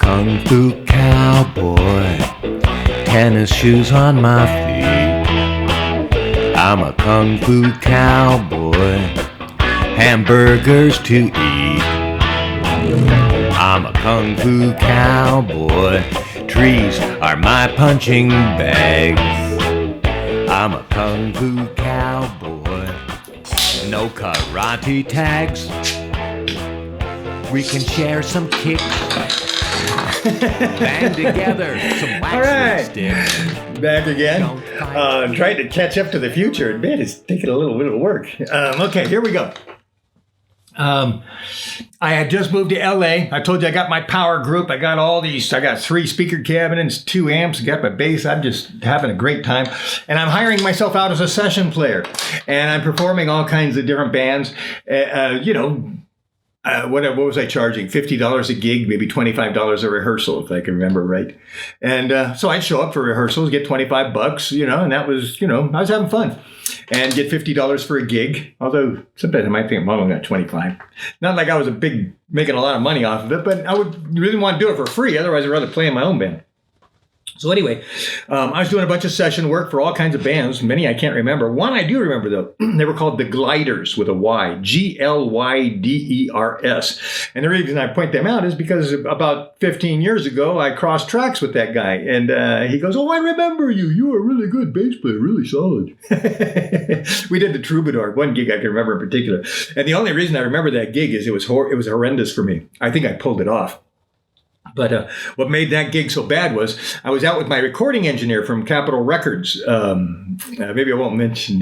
Kung Fu Cowboy, tennis shoes on my feet. I'm a Kung Fu Cowboy, hamburgers to eat. I'm a Kung Fu Cowboy, trees are my punching bags. I'm a Kung Fu Cowboy, no karate tags. We can share some kicks. Band together some wax sticks. Back again. Trying to catch up to the future. Man, it's taking a little bit of work. Okay, here we go. I had just moved to LA. I told you I got my power group. I got all these. I got 3 speaker cabinets, 2 amps, got my bass. I'm just having a great time. And I'm hiring myself out as a session player. And I'm performing all kinds of different bands. What was I charging? $50 a gig, maybe $25 a rehearsal, if I can remember right. And so I'd show up for rehearsals, get $25, and that was, I was having fun. And get $50 for a gig. Although sometimes I might think, well, I got 25. Not like I was making a lot of money off of it, but I would really want to do it for free. Otherwise, I'd rather play in my own band. So anyway, I was doing a bunch of session work for all kinds of bands. Many I can't remember. One I do remember, though. They were called the Gliders with a Y. Glyders. And the reason I point them out is because about 15 years ago, I crossed tracks with that guy. And he goes, "Oh, I remember you. You were a really good bass player, really solid." We did the Troubadour, one gig I can remember in particular. And the only reason I remember that gig is it was horrendous for me. I think I pulled it off. But what made that gig so bad was I was out with my recording engineer from Capitol Records. Maybe I won't mention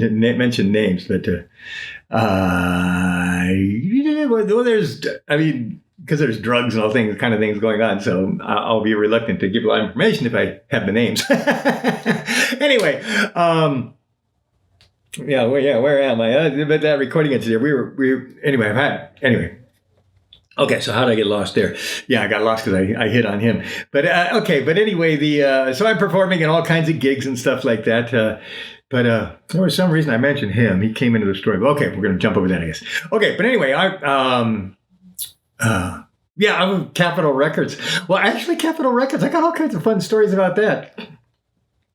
names, but because there's drugs and all kind of things going on, so I'll be reluctant to give a lot of information if I have the names. Anyway. Where am I? But that recording engineer, anyway. Okay, so how did I get lost there? Yeah, I got lost because I hit on him. But anyway, so I'm performing in all kinds of gigs and stuff like that. But there was some reason I mentioned him. He came into the story. Okay, we're going to jump over that, I guess. Okay, but anyway, I'm with Capitol Records. Well, actually, Capitol Records, I got all kinds of fun stories about that.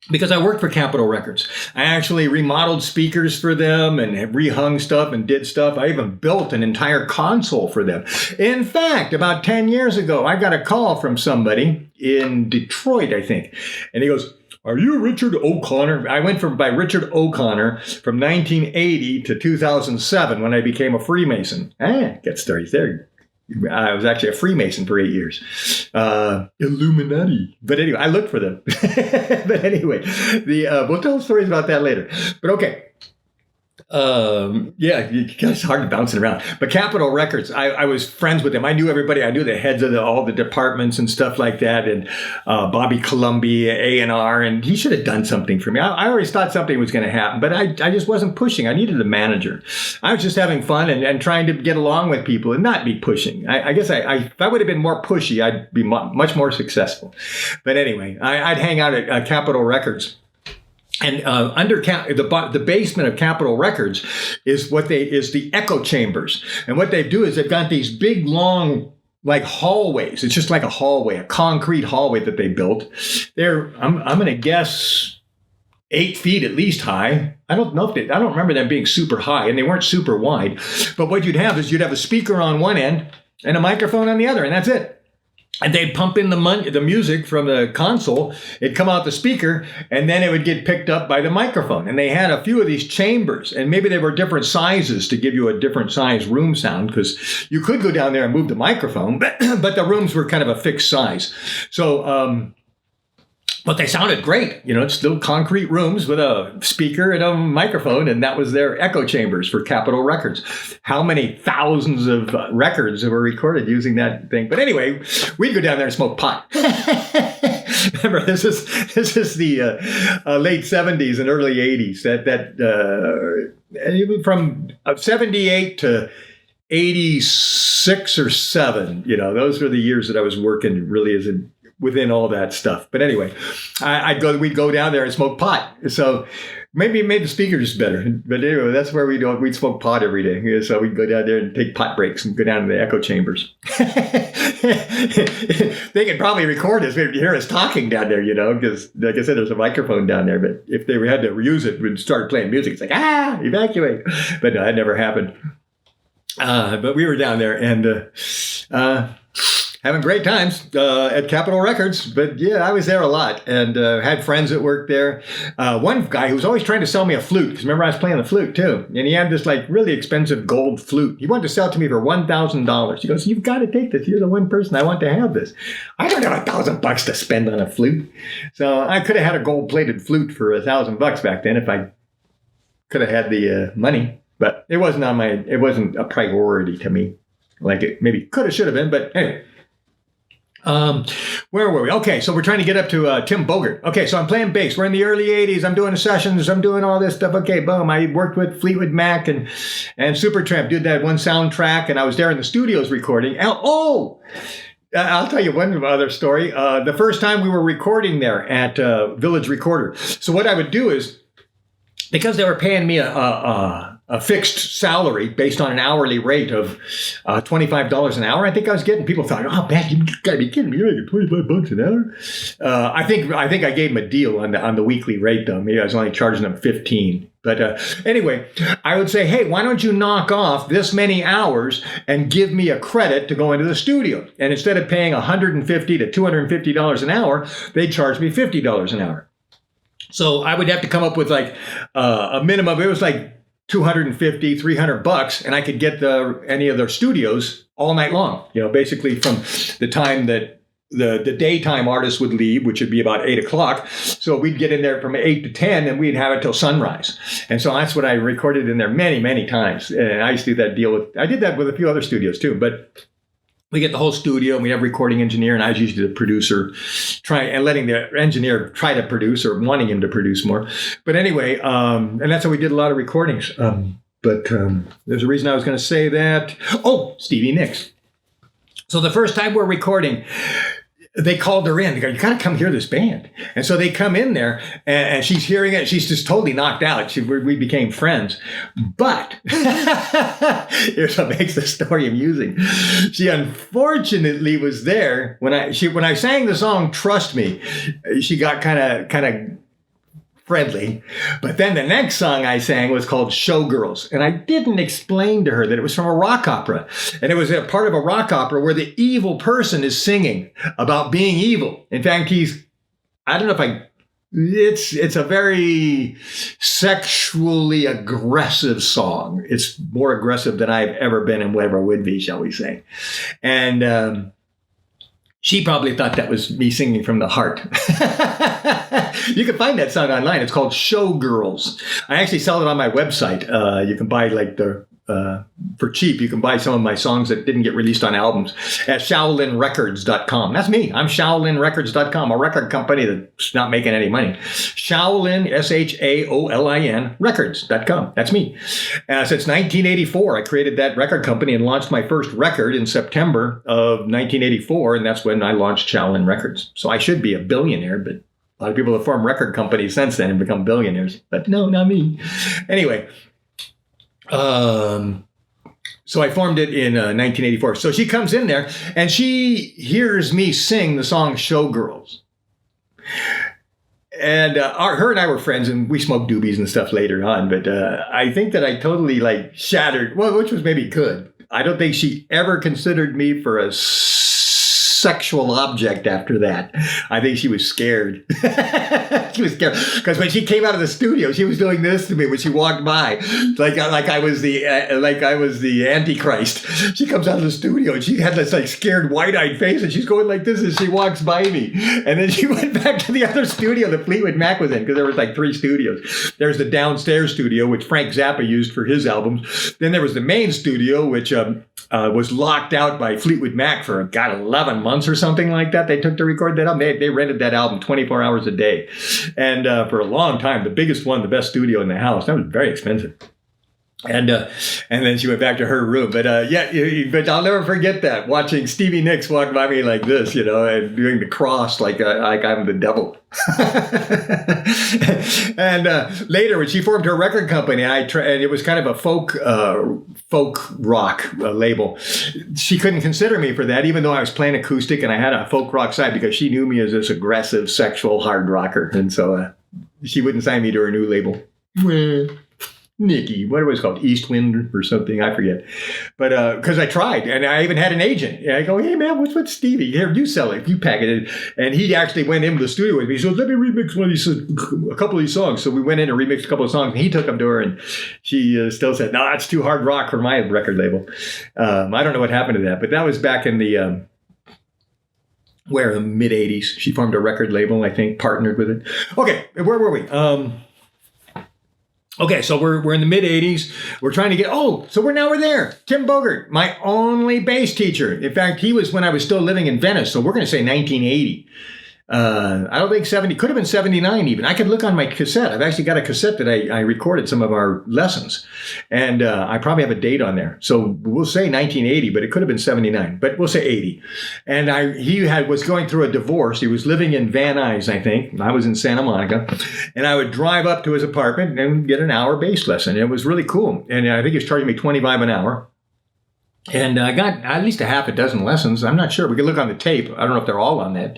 Because I worked for Capitol Records. I actually remodeled speakers for them and rehung stuff and did stuff. I even built an entire console for them. In fact, about 10 years ago, I got a call from somebody in Detroit, I think. And he goes, "Are you Richard O'Connor?" I went by Richard O'Connor from 1980 to 2007 when I became a Freemason. Got stories there. I was actually a Freemason for 8 years. Illuminati. But anyway, I looked for them. But anyway, we'll tell stories about that later. But okay. It's hard bouncing around. But Capitol Records, I was friends with them. I knew everybody. I knew the heads of all the departments and stuff like that. And Bobby Columbia, A&R, and he should have done something for me. I always thought something was going to happen, but I just wasn't pushing. I needed a manager. I was just having fun and trying to get along with people and not be pushing. I guess if I would have been more pushy, I'd be much more successful. But anyway, I'd hang out at Capitol Records. And under the basement of Capitol Records is the echo chambers. And what they do is they've got these big, long, like hallways. It's just like a hallway, a concrete hallway that they built. I'm going to guess 8 feet at least high. I don't remember them being super high, and they weren't super wide. But what you'd have is a speaker on one end and a microphone on the other, and that's it. And they'd pump in the music from the console. It'd come out the speaker, and then it would get picked up by the microphone. And they had a few of these chambers, and maybe they were different sizes to give you a different size room sound, because you could go down there and move the microphone, but the rooms were kind of a fixed size. So, but they sounded great. It's still concrete rooms with a speaker and a microphone, and that was their echo chambers for Capitol Records. How many thousands of records were recorded using that thing? But anyway, we'd go down there and smoke pot. Remember, this is the late 70s and early 80s. From 78 to 86 or 7. Those were the years that I was working really as a within all that stuff. But anyway, we'd go down there and smoke pot. So maybe it made the speakers better. But anyway, that's where we'd smoke pot every day. So we'd go down there and take pot breaks and go down to the echo chambers. They could probably record us. They'd hear us talking down there, because like I said, there's a microphone down there. But if they had to use it, we'd start playing music. It's like, evacuate. But no, that never happened. But we were down there and having great times at Capitol Records. But yeah, I was there a lot and had friends that worked there. One guy who was always trying to sell me a flute, because remember I was playing the flute too. And he had this like really expensive gold flute. He wanted to sell it to me for $1,000. He goes, "You've got to take this. You're the one person I want to have this." I don't have $1,000 to spend on a flute. So I could have had a gold-plated flute for $1,000 back then if I could have had the money. But it wasn't a priority to me. Like it maybe could have, should have been, but anyway. Where were we? Okay, so we're trying to get up to Tim Bogert. Okay, so I'm playing bass. We're in the early 80s. I'm doing the sessions. I'm doing all this stuff. Okay, boom. I worked with Fleetwood Mac and Supertramp. Did that one soundtrack, and I was there in the studios recording. I'll tell you one other story. The first time we were recording there at Village Recorder. So what I would do is, because they were paying me a fixed salary based on an hourly rate of $25 an hour, I think I was getting. People thought, "Oh man, you gotta be kidding me! You're making $25 an hour." I think I gave them a deal on the weekly rate though. Maybe I was only charging them $15. But anyway, I would say, "Hey, why don't you knock off this many hours and give me a credit to go into the studio?" And instead of paying $150 to $250 an hour, they charged me $50 an hour. So I would have to come up with like a minimum. It was like $250, $300, and I could get any of their studios all night long. Basically from the time that the daytime artists would leave, which would be about 8 o'clock. So we'd get in there from 8 to 10, and we'd have it till sunrise. And so that's what I recorded in there many, many times. And I used to do that I did that with a few other studios too, but we get the whole studio, and we have a recording engineer, and I was usually the producer, letting the engineer try to produce or wanting him to produce more. But anyway, and that's how we did a lot of recordings. But there's a reason I was going to say that. Oh, Stevie Nicks. So the first time we're recording, they called her in. They go, "You got to come hear this band." And so they come in there, and she's hearing it. She's just totally knocked out. We became friends. But here's what makes the story amusing. She unfortunately was there when I sang the song "Trust Me." She got kind of friendly. But then the next song I sang was called "Showgirls." And I didn't explain to her that it was from a rock opera. And it was a part of a rock opera where the evil person is singing about being evil. In fact, it's a very sexually aggressive song. It's more aggressive than I've ever been and ever would be, shall we say. And she probably thought that was me singing from the heart. You can find that song online. It's called "Showgirls." I actually sell it on my website. You can buy for cheap. You can buy some of my songs that didn't get released on albums at ShaolinRecords.com. That's me. I'm ShaolinRecords.com, a record company that's not making any money. Shaolin, SHAOLIN, Records.com. That's me. Since 1984, I created that record company and launched my first record in September of 1984, and that's when I launched Shaolin Records. So I should be a billionaire, but a lot of people have formed record companies since then and become billionaires. But no, not me. Anyway. So I formed it in 1984. So she comes in there and she hears me sing the song "Showgirls." And her and I were friends, and we smoked doobies and stuff later on. But I think that I totally shattered, which was maybe good. I don't think she ever considered me for a sexual object after that. I think she was scared. She was scared because when she came out of the studio, she was doing this to me when she walked by, like I was the Antichrist. She comes out of the studio and she had this scared, wide-eyed face, and she's going like this as she walks by me. And then she went back to the other studio that Fleetwood Mac was in, because there was 3 studios. There's the downstairs studio, which Frank Zappa used for his albums. Then there was the main studio, which was locked out by Fleetwood Mac for 11 months or something like that. They took to record that album. They rented that album 24 hours a day. And for a long time, the biggest one, the best studio in the house, that was very expensive. And then she went back to her room. But but I'll never forget that, watching Stevie Nicks walk by me like this, and doing the cross like I'm the devil. And later, when she formed her record company, and it was kind of a folk rock label. She couldn't consider me for that, even though I was playing acoustic and I had a folk rock side, because she knew me as this aggressive, sexual hard rocker, and so she wouldn't sign me to her new label. Nikki, what was it called? East Wind or something, I forget. But because I tried, and I even had an agent. And I go, hey man, what's with Stevie? Here, you sell it, you package it. And he actually went into the studio with me. He said, let me remix a couple of these songs. So we went in and remixed a couple of songs, and he took them to her, and she still said, no, that's too hard rock for my record label. I don't know what happened to that, but that was back in the mid 80s. She formed a record label, I think, partnered with it. Okay, where were we? Okay, so we're in the mid 80s. We're trying to get, so we're there. Tim Bogert, my only bass teacher. In fact, he was when I was still living in Venice. So we're going to say 1980. I don't think 70, could have been 79 even. I could look on my cassette. I've actually got a cassette that I recorded some of our lessons. And I probably have a date on there. So we'll say 1980, but it could have been 79. But we'll say 80. And he was going through a divorce. He was living in Van Nuys, I think. I was in Santa Monica. And I would drive up to his apartment and get an hour bass lesson. And it was really cool. And I think he was charging me $25 an hour. And I got at least a half a dozen lessons. I'm not sure. We can look on the tape. I don't know if they're all on that.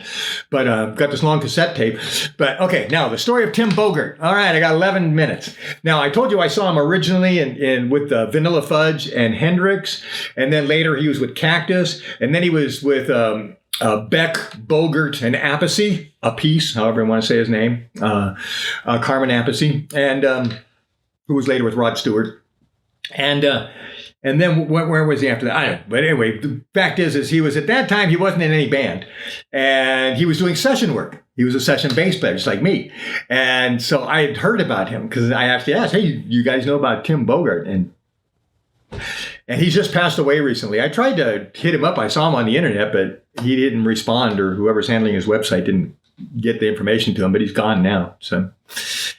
But got this long cassette tape. But okay, now the story of Tim Bogert. All right, I got 11 minutes. Now, I told you I saw him originally with Vanilla Fudge and Hendrix. And then later he was with Cactus. And then he was with Beck, Bogert, and Appice, however you want to say his name. Carmen Appice. And who was later with Rod Stewart. And then where was he after that? I don't know. But anyway, the fact is he was, at that time, he wasn't in any band. And he was doing session work. He was a session bass player, just like me. And so I had heard about him because I actually asked, hey, you guys know about Tim Bogert? And he's just passed away recently. I tried to hit him up. I saw him on the internet, but he didn't respond, or whoever's handling his website didn't get the information to him, but he's gone now. So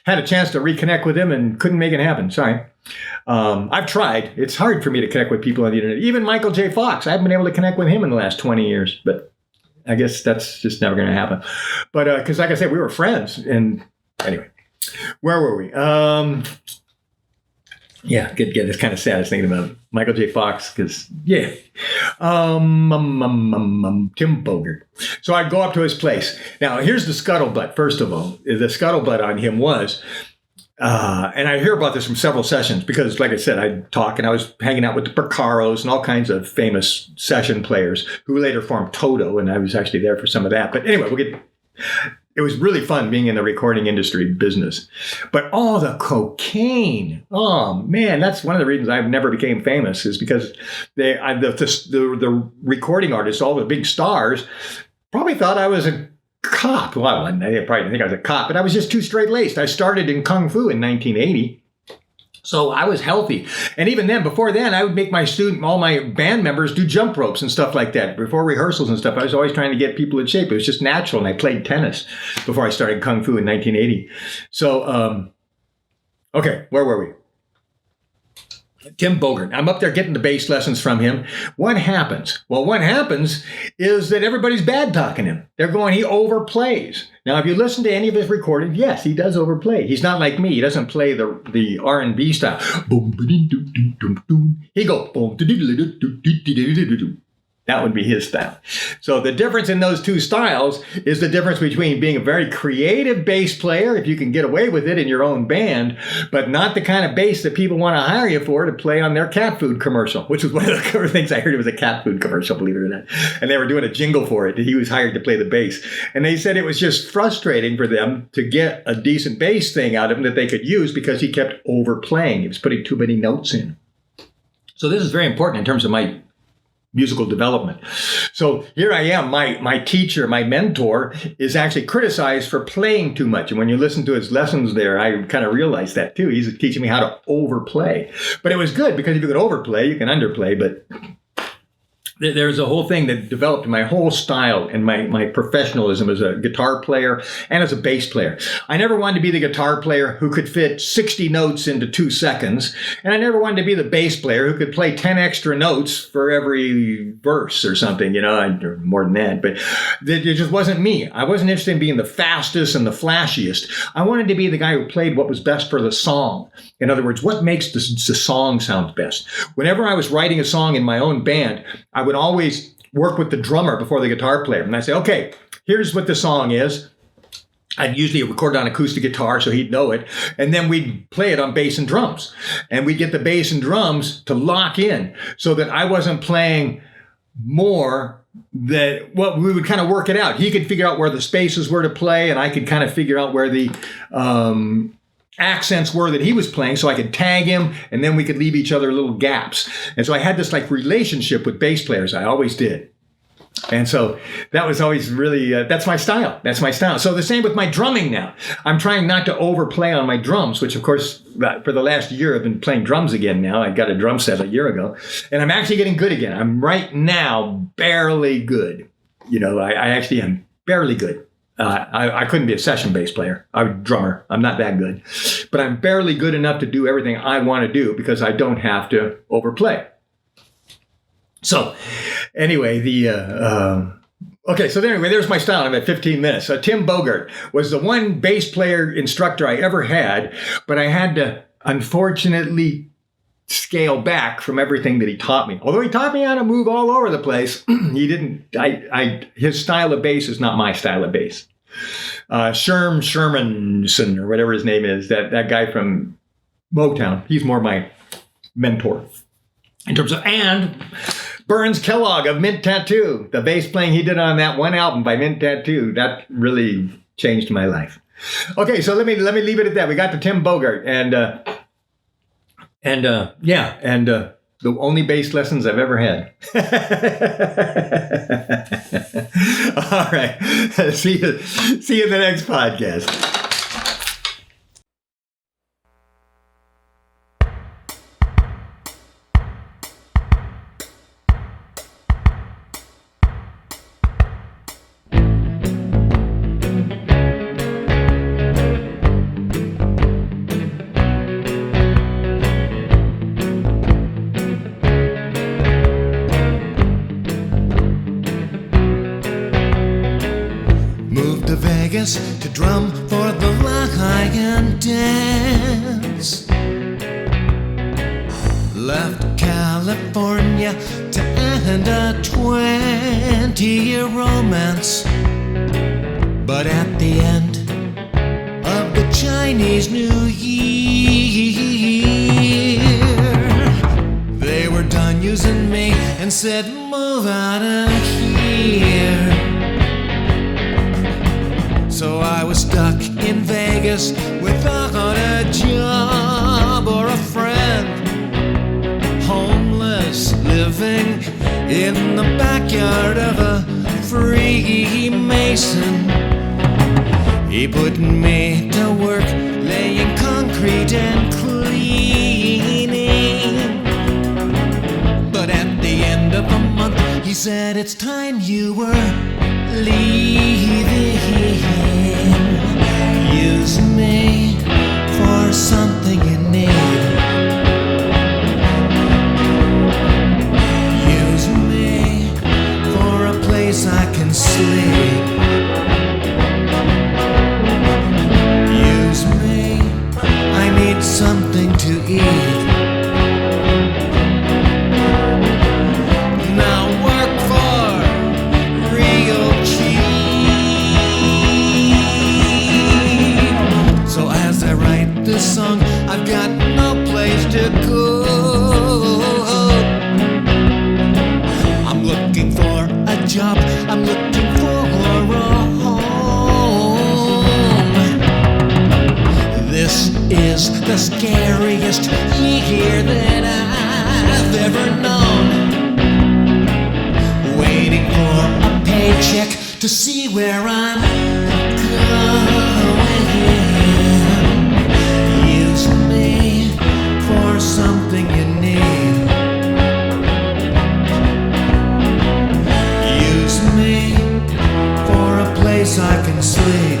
had a chance to reconnect with him and couldn't make it happen. Sorry. I've tried. It's hard for me to connect with people on the internet. Even Michael J. Fox, I haven't been able to connect with him in the last 20 years, but I guess that's just never going to happen. But because like I said, we were friends. And anyway, where were we? Yeah, it's kind of sad. I was thinking about Michael J. Fox because, yeah. Tim Bogert. So I'd go up to his place. Now, here's the scuttlebutt, first of all. The scuttlebutt on him was, and I hear about this from several sessions because, like I said, I'd talk and I was hanging out with the Porcaros and all kinds of famous session players who later formed Toto, and I was actually there for some of that. But anyway, it was really fun being in the recording industry business. But all the cocaine, oh man, that's one of the reasons I never became famous, is because the recording artists, all the big stars, probably thought I was a cop. Well, they probably didn't think I was a cop, but I was just too straight-laced. I started in Kung Fu in 1980. So I was healthy. And even then, before then, I would make all my band members do jump ropes and stuff like that. Before rehearsals and stuff, I was always trying to get people in shape. It was just natural. And I played tennis before I started Kung Fu in 1980. So, okay, where were we? Tim Bogert. I'm up there getting the bass lessons from him. What happens? Well, what happens is that everybody's bad talking him. They're going, he overplays. Now, if you listen to any of his recordings, yes, he does overplay. He's not like me. He doesn't play the R&B style. He goes, that would be his style. So the difference in those two styles is the difference between being a very creative bass player, if you can get away with it in your own band, but not the kind of bass that people want to hire you for to play on their cat food commercial, which was one of the things I heard. It was a cat food commercial, believe it or not. And they were doing a jingle for it. He was hired to play the bass. And they said it was just frustrating for them to get a decent bass thing out of him that they could use because he kept overplaying. He was putting too many notes in. So this is very important in terms of my musical development. So here I am, my teacher, my mentor is actually criticized for playing too much. And when you listen to his lessons there, I kind of realized that too. He's teaching me how to overplay. But it was good because if you can overplay, you can underplay. But there's a whole thing that developed my whole style and my professionalism as a guitar player and as a bass player. I never wanted to be the guitar player who could fit 60 notes into 2 seconds. And I never wanted to be the bass player who could play 10 extra notes for every verse or something, or more than that. But it just wasn't me. I wasn't interested in being the fastest and the flashiest. I wanted to be the guy who played what was best for the song. In other words, what makes the song sound best? Whenever I was writing a song in my own band, I would always work with the drummer before the guitar player. And I'd say, okay, here's what the song is. I'd usually record it on acoustic guitar so he'd know it. And then we'd play it on bass and drums. And we'd get the bass and drums to lock in so that I wasn't playing more that we would kind of work it out. He could figure out where the spaces were to play, and I could kind of figure out where the accents were that he was playing, so I could tag him, and then we could leave each other little gaps. And so I had this relationship with bass players. I always did. And so that was always really, that's my style. That's my style. So the same with my drumming now. I'm trying not to overplay on my drums, which of course, for the last year, I've been playing drums again now. I got a drum set a year ago, and I'm actually getting good again. I'm right now barely good. I actually am barely good. I couldn't be a session bass player. I'm a drummer. I'm not that good. But I'm barely good enough to do everything I want to do because I don't have to overplay. So anyway, there's my style. I'm at 15 minutes. Tim Bogert was the one bass player instructor I ever had, but I had to unfortunately scale back from everything that he taught me. Although he taught me how to move all over the place, he didn't. His style of bass is not my style of bass. Shermanson, or whatever his name is, that guy from Motown, he's more my mentor in terms of, and Burns Kellogg of Mint Tattoo, the bass playing he did on that one album by Mint Tattoo, that really changed my life. Okay, so let me leave it at that. We got to Tim Bogert, and the only bass lessons I've ever had. All right. See you in the next podcast. To drum for the Lion Dance. Left California to end a 20-year romance. But at the end of the Chinese New Year, they were done using me and said, move out of here. So I was stuck in Vegas without a job or a friend, homeless, living in the backyard of a Freemason. He put me to work laying concrete and cleaning. But at the end of the month, he said, it's time you were leaving. Use me for something you need. Use me for a place I can sleep. Use me, I need something to eat. Now work for real cheap. So as I write this song, I've got no place to go. I'm looking for a job, I'm looking for a home. This is the scariest year that I've ever known. Waiting for a paycheck to see where I'm going. Use me for something you need. place I can sleep.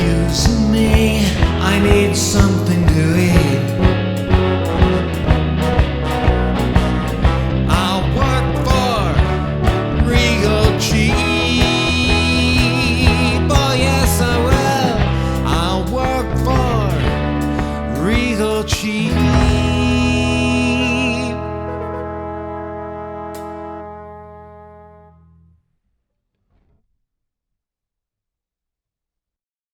Use me, I need something to eat. I'll work for real cheap. Oh yes I will. I'll work for real cheap.